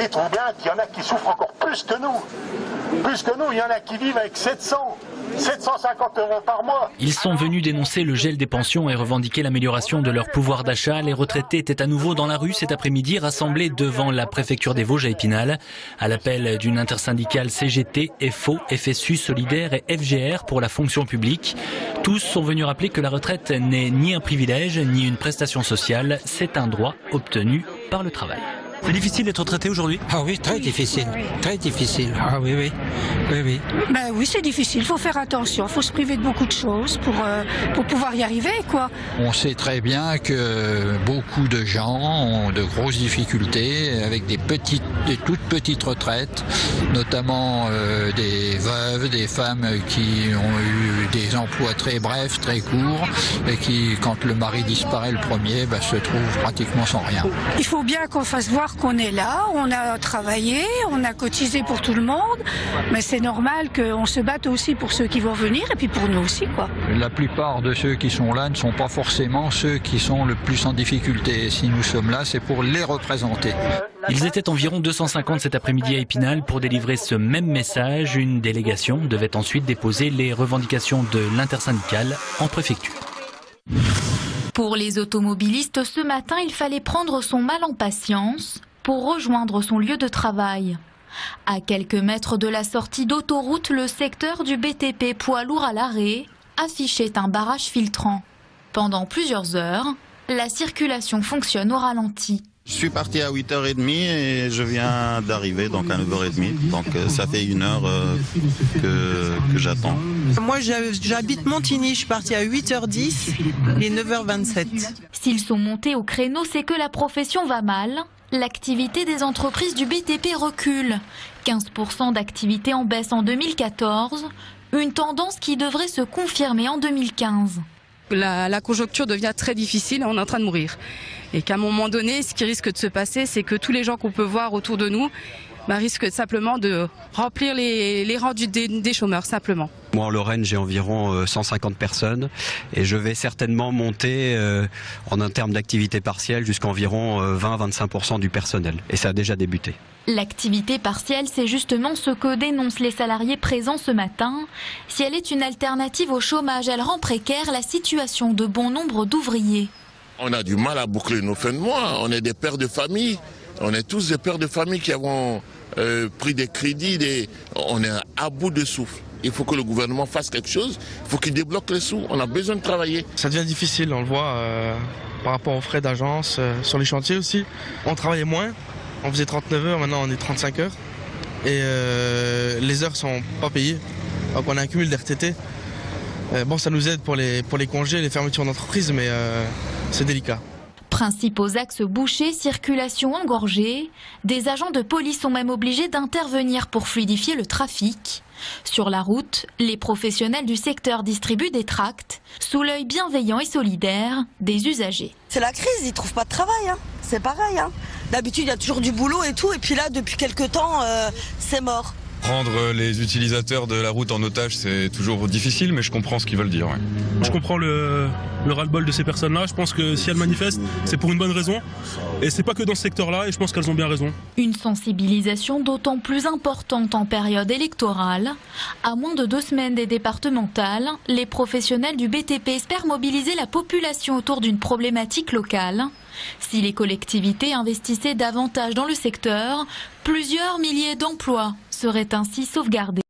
dites-vous bien qu'il y en a qui souffrent encore plus que nous. Plus que nous, il y en a qui vivent avec 750 € par mois. Ils sont venus dénoncer le gel des pensions et revendiquer l'amélioration de leur pouvoir d'achat. Les retraités étaient à nouveau dans la rue cet après-midi, rassemblés devant la préfecture des Vosges à Épinal, à l'appel d'une intersyndicale CGT, FO, FSU, Solidaire et FGR pour la fonction publique. Tous sont venus rappeler que la retraite n'est ni un privilège ni une prestation sociale, c'est un droit obtenu par le travail. C'est difficile d'être retraité aujourd'hui? Ah oui, très difficile. Très difficile. Ah oui, oui. Oui, oui. Ben oui, c'est difficile. Il faut faire attention. Il faut se priver de beaucoup de choses pour pouvoir y arriver, quoi. On sait très bien que beaucoup de gens ont de grosses difficultés avec des toutes petites retraites, notamment des veuves, des femmes qui ont eu des emplois très brefs, très courts, et qui, quand le mari disparaît le premier, se trouvent pratiquement sans rien. Il faut bien qu'on fasse voir qu'on est là, on a travaillé, on a cotisé pour tout le monde, mais c'est normal qu'on se batte aussi pour ceux qui vont venir et puis pour nous aussi, quoi. La plupart de ceux qui sont là ne sont pas forcément ceux qui sont le plus en difficulté. Si nous sommes là, c'est pour les représenter. Ils étaient environ 250 cet après-midi à Épinal pour délivrer ce même message. Une délégation devait ensuite déposer les revendications de l'intersyndicale en préfecture. Pour les automobilistes, ce matin, il fallait prendre son mal en patience pour rejoindre son lieu de travail. À quelques mètres de la sortie d'autoroute, le secteur du BTP poids lourd à l'arrêt affichait un barrage filtrant. Pendant plusieurs heures, la circulation fonctionne au ralenti. Je suis parti à 8h30 et je viens d'arriver donc à 9h30. Donc ça fait 1 heure que j'attends. Moi j'habite Montigny, je suis parti à 8h10 et 9h27. S'ils sont montés au créneau, c'est que la profession va mal. L'activité des entreprises du BTP recule. 15% d'activité en baisse en 2014, une tendance qui devrait se confirmer en 2015. La conjoncture devient très difficile et on est en train de mourir. Et qu'à un moment donné, ce qui risque de se passer, c'est que tous les gens qu'on peut voir autour de nous risquent simplement de remplir les rangs des chômeurs, simplement. Moi en Lorraine, j'ai environ 150 personnes et je vais certainement monter en termes d'activité partielle jusqu'à environ 20-25% du personnel. Et ça a déjà débuté. L'activité partielle, c'est justement ce que dénoncent les salariés présents ce matin. Si elle est une alternative au chômage, elle rend précaire la situation de bon nombre d'ouvriers. On a du mal à boucler nos fins de mois. On est des pères de famille. On est tous des pères de famille qui avons pris des crédits. On est à bout de souffle. Il faut que le gouvernement fasse quelque chose. Il faut qu'il débloque les sous. On a besoin de travailler. Ça devient difficile, on le voit par rapport aux frais d'agence, sur les chantiers aussi. On travaillait moins. On faisait 39 heures, maintenant on est 35 heures. Et les heures sont pas payées. Donc on a un cumul d'RTT. Bon, ça nous aide pour les congés, les fermetures d'entreprise, mais c'est délicat. Principaux axes bouchés, circulation engorgée. Des agents de police sont même obligés d'intervenir pour fluidifier le trafic. Sur la route, les professionnels du secteur distribuent des tracts sous l'œil bienveillant et solidaire des usagers. C'est la crise, ils ne trouvent pas de travail. C'est pareil. D'habitude, il y a toujours du boulot et tout. Et puis là, depuis quelques temps, c'est mort. Prendre les utilisateurs de la route en otage, c'est toujours difficile, mais je comprends ce qu'ils veulent dire. Ouais. Je comprends le ras-le-bol de ces personnes-là. Je pense que si elles manifestent, c'est pour une bonne raison. Et c'est pas que dans ce secteur-là, et je pense qu'elles ont bien raison. Une sensibilisation d'autant plus importante en période électorale. À moins de 2 semaines des départementales, les professionnels du BTP espèrent mobiliser la population autour d'une problématique locale. Si les collectivités investissaient davantage dans le secteur, plusieurs milliers d'emplois seraient ainsi sauvegardés.